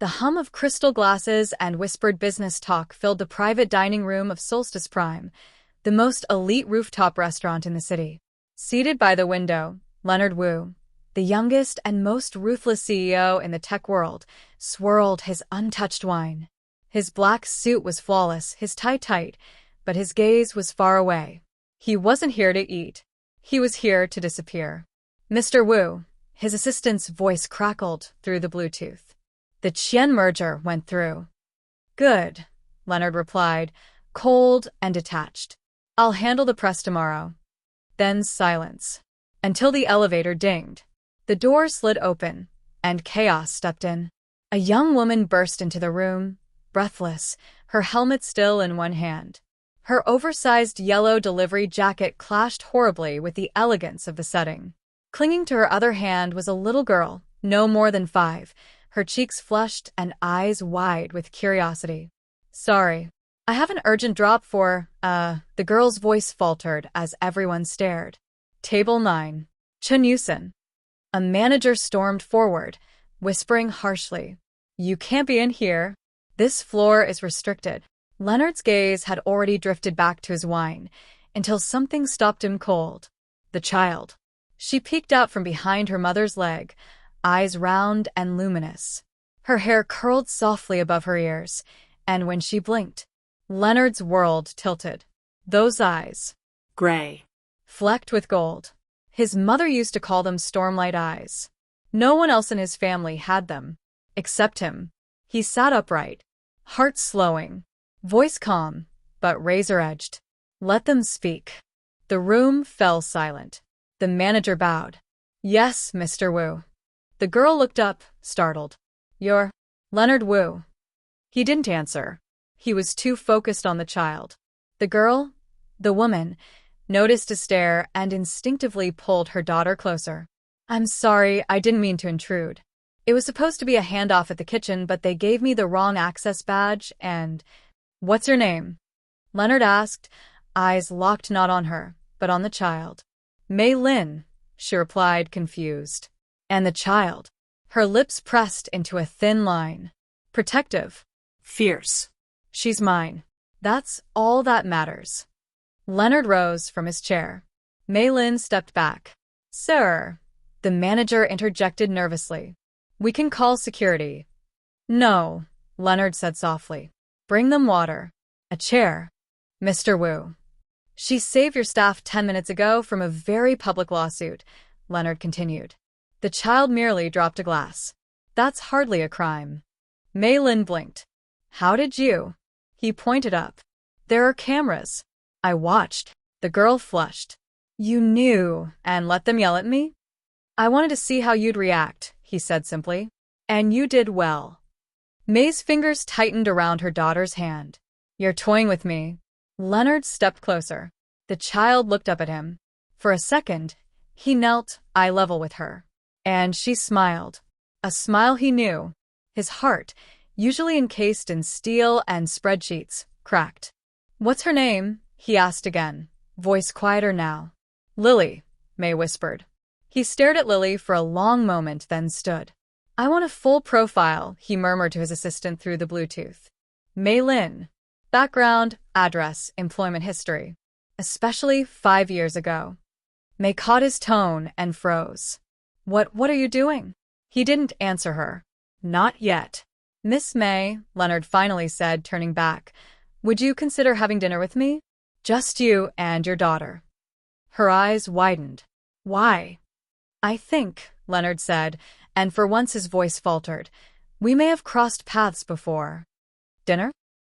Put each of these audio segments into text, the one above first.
The hum of crystal glasses and whispered business talk filled the private dining room of Solstice Prime, the most elite rooftop restaurant in the city. Seated by the window, Leonard Wu, the youngest and most ruthless CEO in the tech world, swirled his untouched wine. His black suit was flawless, his tie tight, but his gaze was far away. He wasn't here to eat. He was here to disappear. Mr. Wu, his assistant's voice crackled through the Bluetooth. The Qian merger went through. Good, Leonard replied, cold and detached. I'll handle the press tomorrow. Then silence. Until the elevator dinged. The door slid open, and chaos stepped in. A young woman burst into the room, breathless, her helmet still in one hand. Her oversized yellow delivery jacket clashed horribly with the elegance of the setting. Clinging to her other hand was a little girl, no more than 5, her cheeks flushed and eyes wide with curiosity. Sorry, I have an urgent drop for, the girl's voice faltered as everyone stared. Table 9. Chen Yusen. A manager stormed forward, whispering harshly. You can't be in here. This floor is restricted. Leonard's gaze had already drifted back to his wine, until something stopped him cold. The child. She peeked out from behind her mother's leg, eyes round and luminous. Her hair curled softly above her ears, and when she blinked, Leonard's world tilted. Those eyes. Gray. Flecked with gold. His mother used to call them stormlight eyes. No one else in his family had them. Except him. He sat upright, heart slowing, voice calm, but razor-edged. Let them speak. The room fell silent. The manager bowed. Yes, Mr. Wu. The girl looked up, startled. You're Leonard Wu. He didn't answer. He was too focused on the child. The girl, the woman, noticed a stare and instinctively pulled her daughter closer. I'm sorry, I didn't mean to intrude. It was supposed to be a handoff at the kitchen, but they gave me the wrong access badge and… What's your name? Leonard asked, eyes locked not on her, but on the child. Mei Lin, she replied, confused. And the child. Her lips pressed into a thin line. Protective. Fierce. She's mine. That's all that matters. Leonard rose from his chair. Mei Lin stepped back. Sir, the manager interjected nervously. We can call security. No, Leonard said softly. Bring them water. A chair. Mr. Wu. She saved your staff 10 minutes ago from a very public lawsuit, Leonard continued. The child merely dropped a glass. That's hardly a crime. Mei Lin blinked. How did you? He pointed up. There are cameras. I watched. The girl flushed. You knew and let them yell at me? I wanted to see how you'd react, he said simply. And you did well. Mei's fingers tightened around her daughter's hand. You're toying with me. Leonard stepped closer. The child looked up at him. For a second, he knelt, eye level with her. And she smiled. A smile he knew. His heart, usually encased in steel and spreadsheets, cracked. What's her name? He asked again, voice quieter now. Lily, Mei whispered. He stared at Lily for a long moment, then stood. I want a full profile, he murmured to his assistant through the Bluetooth. Mei Lin. Background, address, employment history. Especially 5 years ago. Mei caught his tone and froze. What are you doing? He didn't answer her. Not yet. Miss Mei, Leonard finally said, turning back. Would you consider having dinner with me? Just you and your daughter. Her eyes widened. Why? I think, Leonard said, and for once his voice faltered. We may have crossed paths before. Dinner?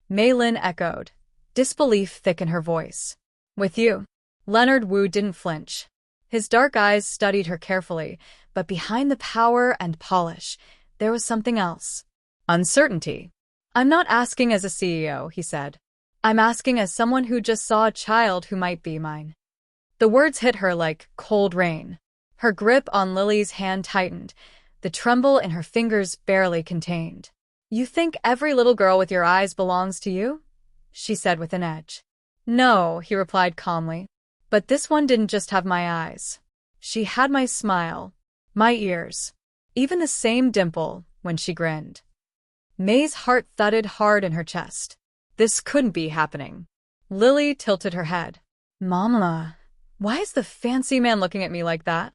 Mei Lin echoed, disbelief thick in her voice. With you? Leonard Wu didn't flinch. His dark eyes studied her carefully, but behind the power and polish, there was something else. Uncertainty. I'm not asking as a CEO, he said. I'm asking as someone who just saw a child who might be mine. The words hit her like cold rain. Her grip on Lily's hand tightened, the tremble in her fingers barely contained. You think every little girl with your eyes belongs to you? She said with an edge. No, he replied calmly. But this one didn't just have my eyes. She had my smile, my ears, even the same dimple when she grinned. May's heart thudded hard in her chest. This couldn't be happening. Lily tilted her head. Mama, why is the fancy man looking at me like that?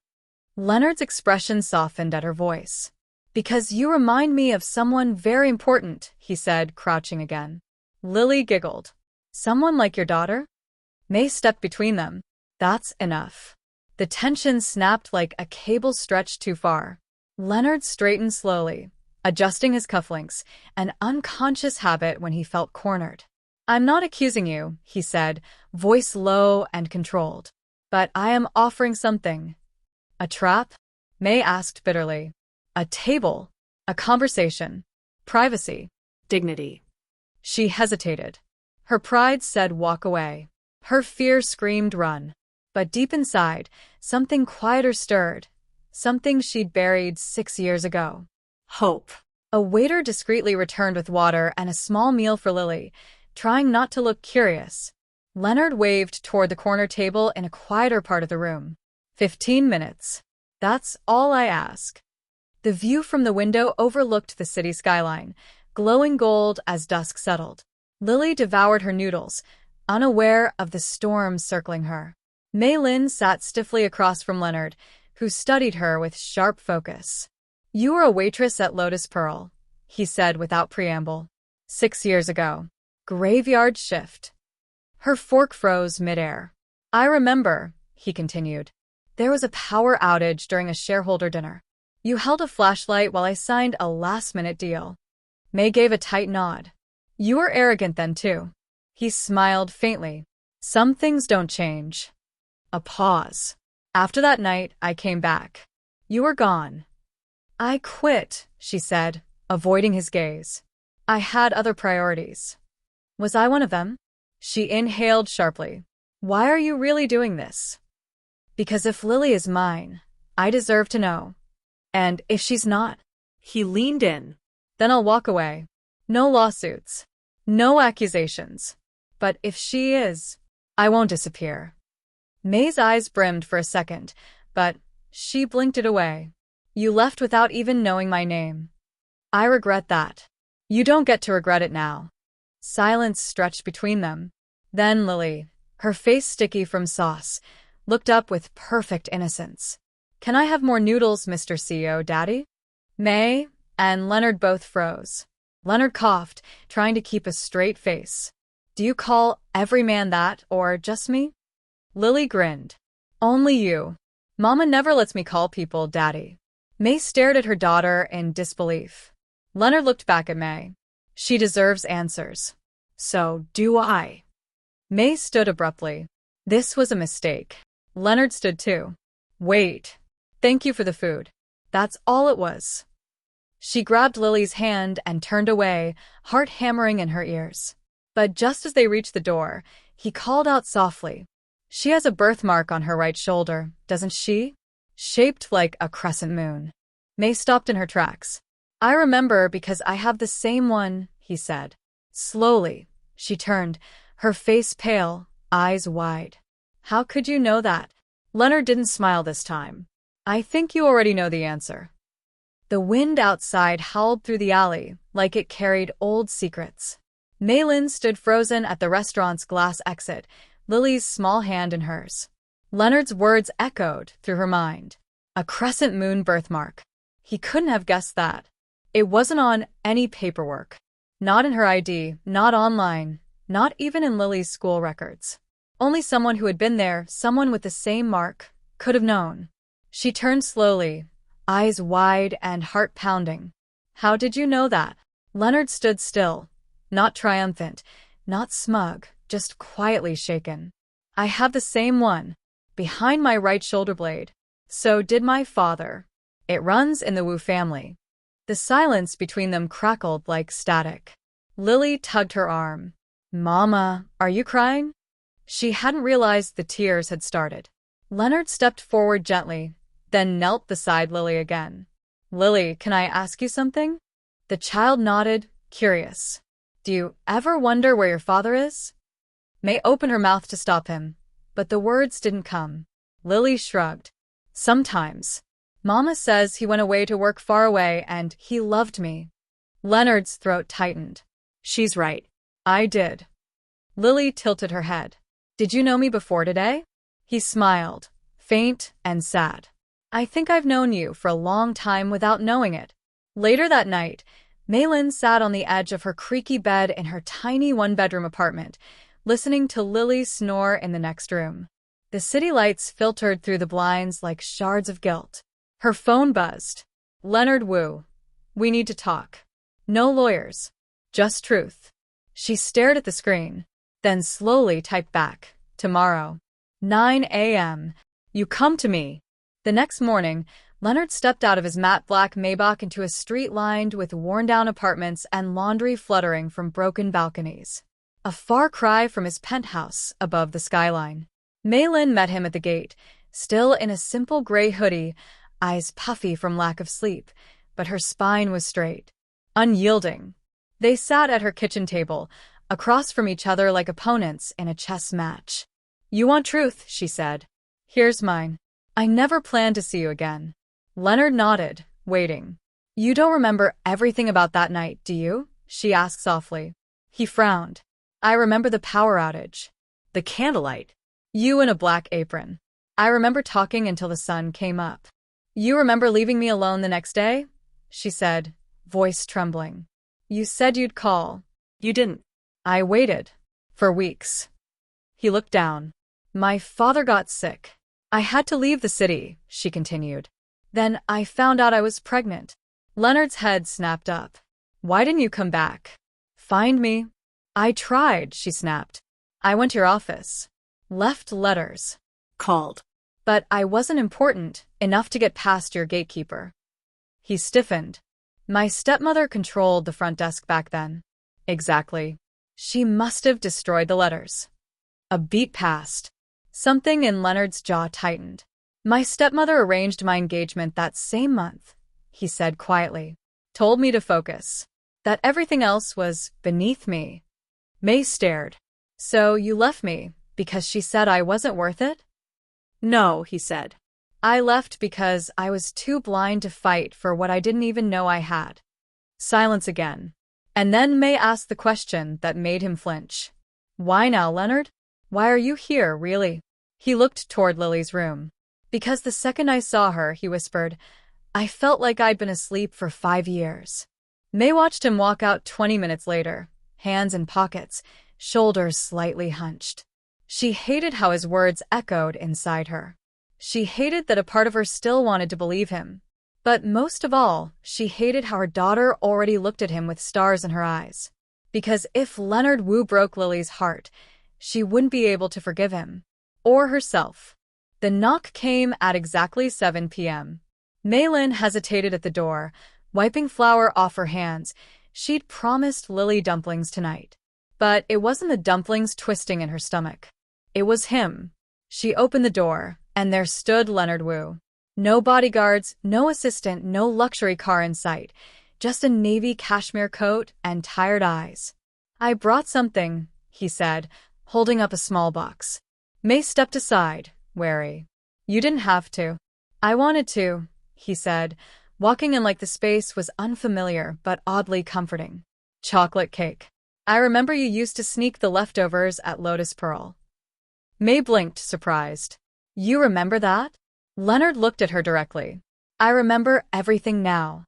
Leonard's expression softened at her voice. Because you remind me of someone very important, he said, crouching again. Lily giggled. Someone like your daughter? May stepped between them. That's enough. The tension snapped like a cable stretched too far. Leonard straightened slowly, adjusting his cufflinks, an unconscious habit when he felt cornered. I'm not accusing you, he said, voice low and controlled. But I am offering something. A trap? May asked bitterly. A table. A conversation. Privacy. Dignity. She hesitated. Her pride said walk away. Her fear screamed run. But deep inside, something quieter stirred. Something she'd buried 6 years ago. Hope. A waiter discreetly returned with water and a small meal for Lily, trying not to look curious. Leonard waved toward the corner table in a quieter part of the room. 15 minutes. That's all I ask. The view from the window overlooked the city skyline, glowing gold as dusk settled. Lily devoured her noodles, unaware of the storm circling her. Mei Lin sat stiffly across from Leonard, who studied her with sharp focus. You were a waitress at Lotus Pearl, he said without preamble. 6 years ago. Graveyard shift. Her fork froze midair. I remember, he continued. There was a power outage during a shareholder dinner. You held a flashlight while I signed a last-minute deal. May gave a tight nod. You were arrogant then, too. He smiled faintly. Some things don't change. A pause. After that night, I came back. You were gone. I quit, she said, avoiding his gaze. I had other priorities. Was I one of them? She inhaled sharply. Why are you really doing this? Because if Lily is mine, I deserve to know. And if she's not, he leaned in. Then I'll walk away. No lawsuits. No accusations. But if she is, I won't disappear. May's eyes brimmed for a second, but she blinked it away. You left without even knowing my name. I regret that. You don't get to regret it now. Silence stretched between them. Then Lily, her face sticky from sauce, looked up with perfect innocence. Can I have more noodles, Mr. CEO, Daddy? May and Leonard both froze. Leonard coughed, trying to keep a straight face. Do you call every man that, or just me? Lily grinned. Only you. Mama never lets me call people Daddy. May stared at her daughter in disbelief. Leonard looked back at May. She deserves answers. So do I. May stood abruptly. This was a mistake. Leonard stood too. Wait. Thank you for the food. That's all it was. She grabbed Lily's hand and turned away, heart hammering in her ears. But just as they reached the door, he called out softly. She has a birthmark on her right shoulder, doesn't she? Shaped like a crescent moon. May stopped in her tracks. I remember because I have the same one, he said. Slowly, she turned, her face pale, eyes wide. How could you know that? Leonard didn't smile this time. I think you already know the answer. The wind outside howled through the alley like it carried old secrets. Mei Lin stood frozen at the restaurant's glass exit, Lily's small hand in hers. Leonard's words echoed through her mind. A crescent moon birthmark. He couldn't have guessed that. It wasn't on any paperwork. Not in her ID, not online, not even in Lily's school records. Only someone who had been there, someone with the same mark, could have known. She turned slowly, eyes wide and heart pounding. How did you know that? Leonard stood still, not triumphant, not smug, just quietly shaken. I have the same one, behind my right shoulder blade. So did my father. It runs in the Wu family. The silence between them crackled like static. Lily tugged her arm. Mama, are you crying? She hadn't realized the tears had started. Leonard stepped forward gently, then knelt beside Lily again. Lily, can I ask you something? The child nodded, curious. Do you ever wonder where your father is? May opened her mouth to stop him, but the words didn't come. Lily shrugged. Sometimes. Mama says he went away to work far away and he loved me. Leonard's throat tightened. She's right. I did. Lily tilted her head. Did you know me before today? He smiled, faint and sad. I think I've known you for a long time without knowing it. Later that night, Maylin sat on the edge of her creaky bed in her tiny one-bedroom apartment, listening to Lily snore in the next room. The city lights filtered through the blinds like shards of guilt. Her phone buzzed. Leonard Wu. We need to talk. No lawyers. Just truth. She stared at the screen, then slowly typed back. Tomorrow. 9 a.m. You come to me. The next morning, Leonard stepped out of his matte black Maybach into a street lined with worn-down apartments and laundry fluttering from broken balconies. A far cry from his penthouse above the skyline. Maylin met him at the gate, still in a simple gray hoodie, eyes puffy from lack of sleep, but her spine was straight, unyielding. They sat at her kitchen table, across from each other like opponents in a chess match. You want truth, she said. Here's mine. I never planned to see you again. Leonard nodded, waiting. You don't remember everything about that night, do you? She asked softly. He frowned. I remember the power outage. The candlelight. You in a black apron. I remember talking until the sun came up. You remember leaving me alone the next day? She said, voice trembling. You said you'd call. You didn't. I waited. For weeks. He looked down. My father got sick. I had to leave the city, she continued. Then I found out I was pregnant. Leonard's head snapped up. Why didn't you come back? Find me? I tried, she snapped. I went to your office. Left letters. Called. But I wasn't important enough to get past your gatekeeper. He stiffened. My stepmother controlled the front desk back then. Exactly. She must have destroyed the letters. A beat passed. Something in Leonard's jaw tightened. My stepmother arranged my engagement that same month, he said quietly. Told me to focus. That everything else was beneath me. May stared. So you left me because she said I wasn't worth it? No, he said. I left because I was too blind to fight for what I didn't even know I had. Silence again. And then May asked the question that made him flinch. Why now, Leonard? Why are you here, really? He looked toward Lily's room. Because the second I saw her, he whispered, I felt like I'd been asleep for 5 years. May watched him walk out 20 minutes later, hands in pockets, shoulders slightly hunched. She hated how his words echoed inside her. She hated that a part of her still wanted to believe him. But most of all, she hated how her daughter already looked at him with stars in her eyes. Because if Leonard Wu broke Lily's heart, she wouldn't be able to forgive him. Or herself. The knock came at exactly 7 p.m. Maylin hesitated at the door, wiping flour off her hands. She'd promised Lily dumplings tonight. But it wasn't the dumplings twisting in her stomach. It was him. She opened the door, and there stood Leonard Wu. No bodyguards, no assistant, no luxury car in sight. Just a navy cashmere coat and tired eyes. I brought something, he said, holding up a small box. May stepped aside, wary. You didn't have to. I wanted to, he said, walking in like the space was unfamiliar but oddly comforting. Chocolate cake. I remember you used to sneak the leftovers at Lotus Pearl. May blinked, surprised. You remember that? Leonard looked at her directly. I remember everything now.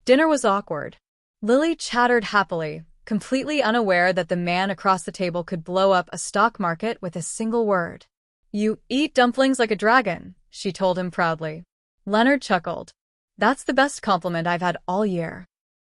Dinner was awkward. Lily chattered happily, completely unaware that the man across the table could blow up a stock market with a single word. You eat dumplings like a dragon, she told him proudly. Leonard chuckled. That's the best compliment I've had all year.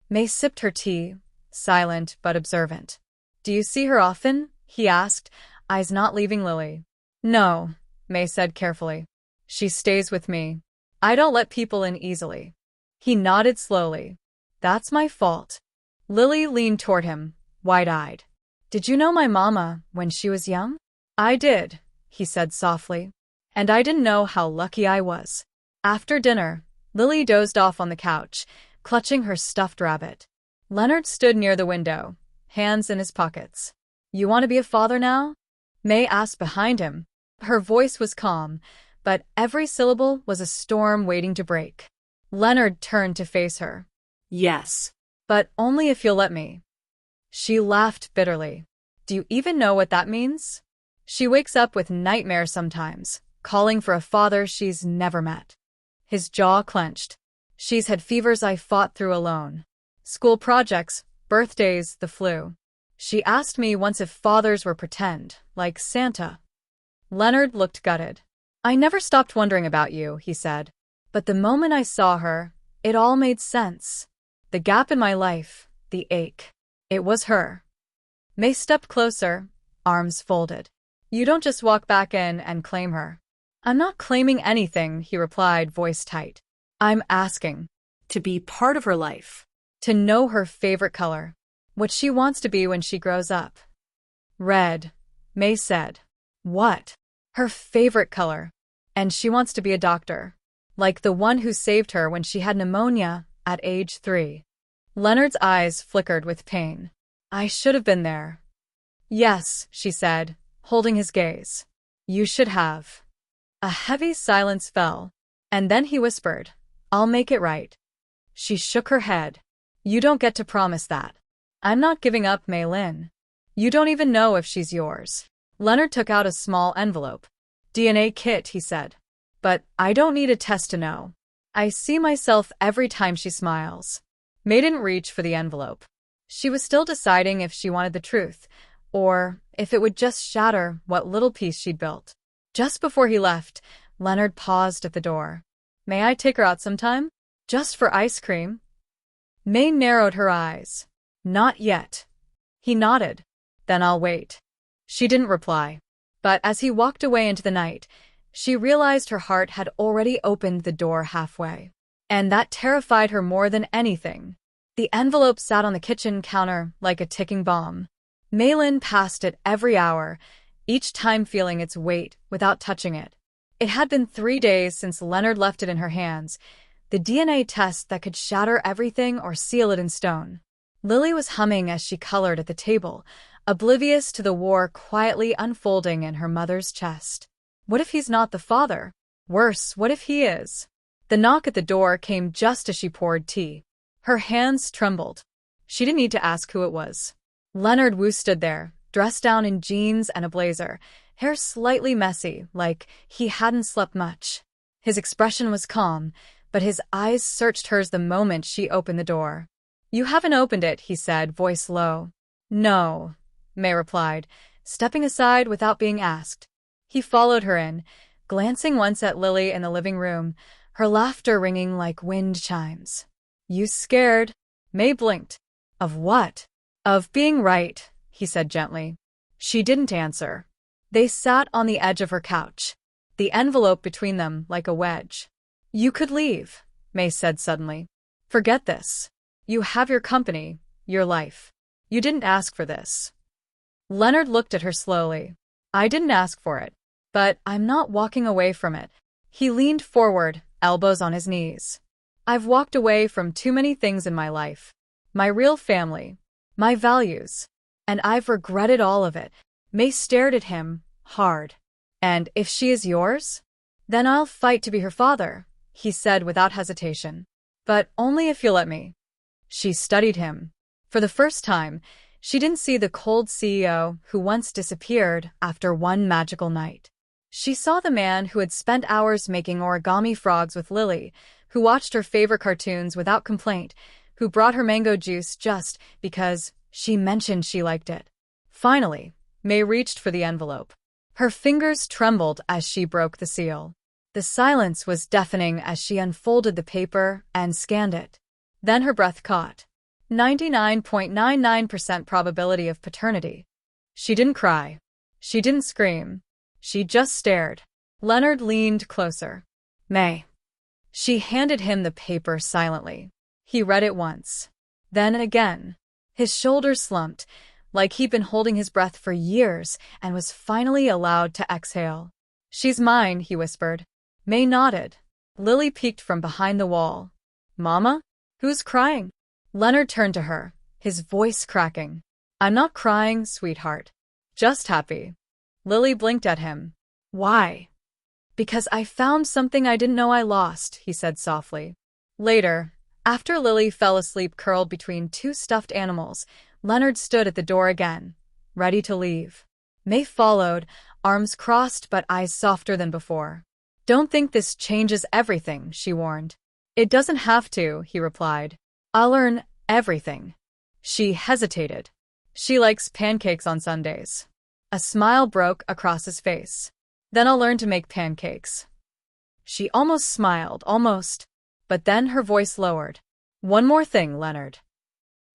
May sipped her tea, silent but observant. Do you see her often? He asked, eyes not leaving Lily. No, May said carefully. She stays with me. I don't let people in easily. He nodded slowly. That's my fault. Lily leaned toward him, wide-eyed. Did you know my mama when she was young? I did, he said softly. And I didn't know how lucky I was. After dinner, Lily dozed off on the couch, clutching her stuffed rabbit. Leonard stood near the window, hands in his pockets. You want to be a father now? May asked behind him. Her voice was calm, but every syllable was a storm waiting to break. Leonard turned to face her. Yes. But only if you'll let me. She laughed bitterly. Do you even know what that means? She wakes up with nightmares sometimes, calling for a father she's never met. His jaw clenched. She's had fevers I fought through alone. School projects, birthdays, the flu. She asked me once if fathers were pretend, like Santa. Leonard looked gutted. I never stopped wondering about you, he said. But the moment I saw her, it all made sense. The gap in my life, the ache. It was her. May stepped closer, arms folded. You don't just walk back in and claim her. I'm not claiming anything, he replied, voice tight. I'm asking. To be part of her life. To know her favorite color. What she wants to be when she grows up. Red, May said. What? Her favorite color. And she wants to be a doctor. Like the one who saved her when she had pneumonia at age 3. Leonard's eyes flickered with pain. I should have been there. Yes, she said, holding his gaze. You should have. A heavy silence fell. And then he whispered, I'll make it right. She shook her head. You don't get to promise that. I'm not giving up Mei Lin. You don't even know if she's yours. Leonard took out a small envelope. DNA kit, he said. But I don't need a test to know. I see myself every time she smiles. May didn't reach for the envelope. She was still deciding if she wanted the truth, or if it would just shatter what little piece she'd built. Just before he left, Leonard paused at the door. May I take her out sometime? Just for ice cream? May narrowed her eyes. Not yet. He nodded. Then I'll wait. She didn't reply. But as he walked away into the night, she realized her heart had already opened the door halfway. And that terrified her more than anything. The envelope sat on the kitchen counter like a ticking bomb. Mei Lin passed it every hour, each time feeling its weight without touching it. It had been 3 days since Leonard left it in her hands, the DNA test that could shatter everything or seal it in stone. Lily was humming as she colored at the table, oblivious to the war quietly unfolding in her mother's chest. What if he's not the father? Worse, what if he is? The knock at the door came just as she poured tea. Her hands trembled. She didn't need to ask who it was. Leonard Wu stood there, dressed down in jeans and a blazer, hair slightly messy, like he hadn't slept much. His expression was calm, but his eyes searched hers the moment she opened the door. You haven't opened it, he said, voice low. No, May replied, stepping aside without being asked. He followed her in, glancing once at Lily in the living room, her laughter ringing like wind chimes. You scared? May blinked. Of what? Of being right, he said gently. She didn't answer. They sat on the edge of her couch, the envelope between them like a wedge. You could leave, May said suddenly. Forget this. You have your company, your life. You didn't ask for this. Leonard looked at her slowly. I didn't ask for it, but I'm not walking away from it. He leaned forward, elbows on his knees. I've walked away from too many things in my life. My real family, my values, and I've regretted all of it. May stared at him, hard. And if she is yours? Then I'll fight to be her father, he said without hesitation. But only if you'll let me. She studied him. For the first time, she didn't see the cold CEO who once disappeared after one magical night. She saw the man who had spent hours making origami frogs with Lily, who watched her favorite cartoons without complaint, who brought her mango juice just because she mentioned she liked it. Finally, May reached for the envelope. Her fingers trembled as she broke the seal. The silence was deafening as she unfolded the paper and scanned it. Then her breath caught. 99.99% probability of paternity. She didn't cry. She didn't scream. She just stared. Leonard leaned closer. May. She handed him the paper silently. He read it once. Then again. His shoulders slumped, like he'd been holding his breath for years and was finally allowed to exhale. She's mine, he whispered. May nodded. Lily peeked from behind the wall. Mama? Who's crying? Leonard turned to her, his voice cracking. I'm not crying, sweetheart. Just happy. Lily blinked at him. Why? Because I found something I didn't know I lost, he said softly. Later, After Lily fell asleep curled between two stuffed animals, Leonard stood at the door again, ready to leave. May followed, arms crossed but eyes softer than before. "Don't think this changes everything," she warned. "It doesn't have to," he replied. "I'll learn everything." She hesitated. "She likes pancakes on Sundays." A smile broke across his face. "Then I'll learn to make pancakes." She almost smiled, almost. But then her voice lowered. "One more thing, Leonard."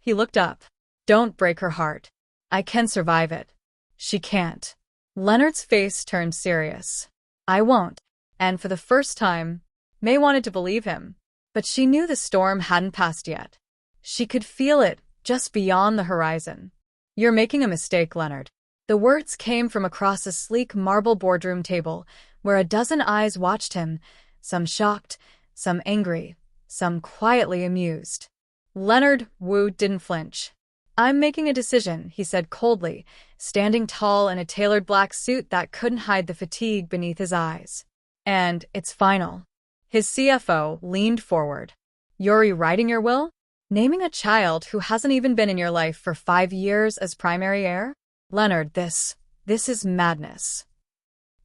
He looked up. "Don't break her heart. I can survive it." "She can't." Leonard's face turned serious. "I won't." And for the first time, May wanted to believe him. But she knew the storm hadn't passed yet. She could feel it just beyond the horizon. "You're making a mistake, Leonard." The words came from across a sleek marble boardroom table, where a dozen eyes watched him, some shocked, some angry, some quietly amused. Leonard Wu didn't flinch. "I'm making a decision," he said coldly, standing tall in a tailored black suit that couldn't hide the fatigue beneath his eyes. "And it's final." His CFO leaned forward. "You're rewriting your will? Naming a child who hasn't even been in your life for 5 years as primary heir? Leonard, this is madness."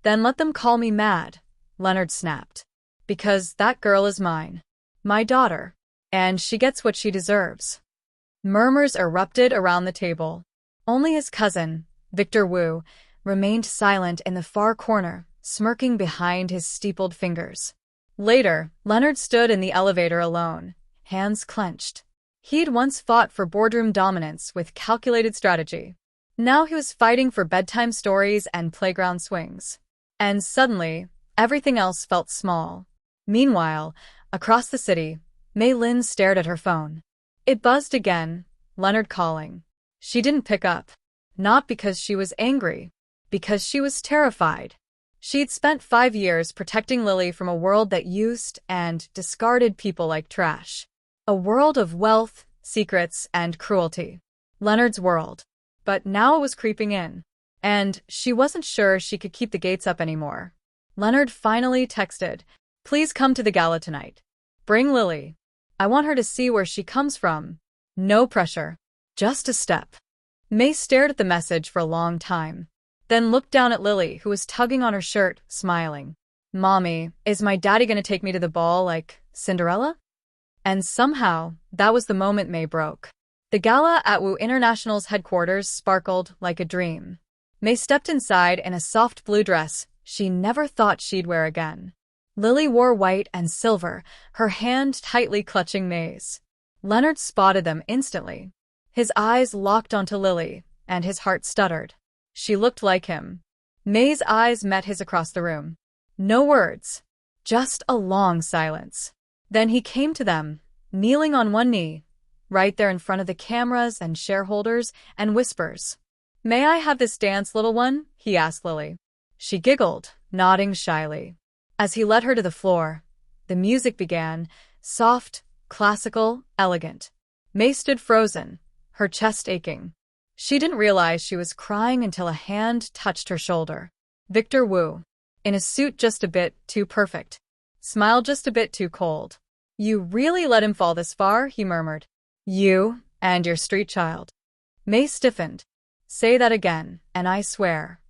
"Then let them call me mad," Leonard snapped. "Because that girl is mine. My daughter. And she gets what she deserves." Murmurs erupted around the table. Only his cousin, Victor Wu, remained silent in the far corner, smirking behind his steepled fingers. Later, Leonard stood in the elevator alone, hands clenched. He'd once fought for boardroom dominance with calculated strategy. Now he was fighting for bedtime stories and playground swings. And suddenly, everything else felt small. Meanwhile, across the city, Mei Lin stared at her phone. It buzzed again, Leonard calling. She didn't pick up. Not because she was angry, because she was terrified. She'd spent 5 years protecting Lily from a world that used and discarded people like trash. A world of wealth, secrets, and cruelty. Leonard's world. But now it was creeping in. And she wasn't sure she could keep the gates up anymore. Leonard finally texted, "Please come to the gala tonight. Bring Lily. I want her to see where she comes from. No pressure. Just a step." May stared at the message for a long time, then looked down at Lily, who was tugging on her shirt, smiling. "Mommy, is my daddy going to take me to the ball like Cinderella?" And somehow, that was the moment May broke. The gala at Wu International's headquarters sparkled like a dream. May stepped inside in a soft blue dress she never thought she'd wear again. Lily wore white and silver, her hand tightly clutching May's. Leonard spotted them instantly. His eyes locked onto Lily, and his heart stuttered. She looked like him. May's eyes met his across the room. No words. Just a long silence. Then he came to them, kneeling on one knee, right there in front of the cameras and shareholders, and whispers. "May I have this dance, little one?" he asked Lily. She giggled, nodding shyly. As he led her to the floor, the music began, soft, classical, elegant. May stood frozen, her chest aching. She didn't realize she was crying until a hand touched her shoulder. Victor Wu, in a suit just a bit too perfect, smiled just a bit too cold. "You really let him fall this far?" he murmured. "You and your street child." May stiffened. "Say that again, and I swear."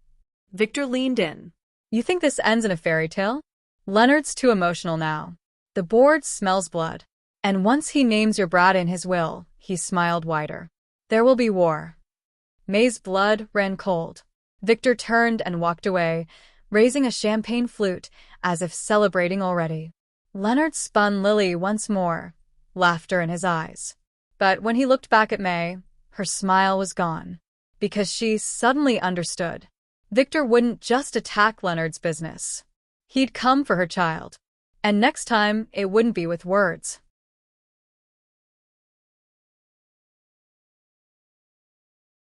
Victor leaned in. "You think this ends in a fairy tale?" "Leonard's too emotional now. The board smells blood. And once he names your brat in his will," he smiled wider, "there will be war." May's blood ran cold. Victor turned and walked away, raising a champagne flute, as if celebrating already. Leonard spun Lily once more, laughter in his eyes. But when he looked back at May, her smile was gone. Because she suddenly understood. Victor wouldn't just attack Leonard's business. He'd come for her child. And next time, it wouldn't be with words.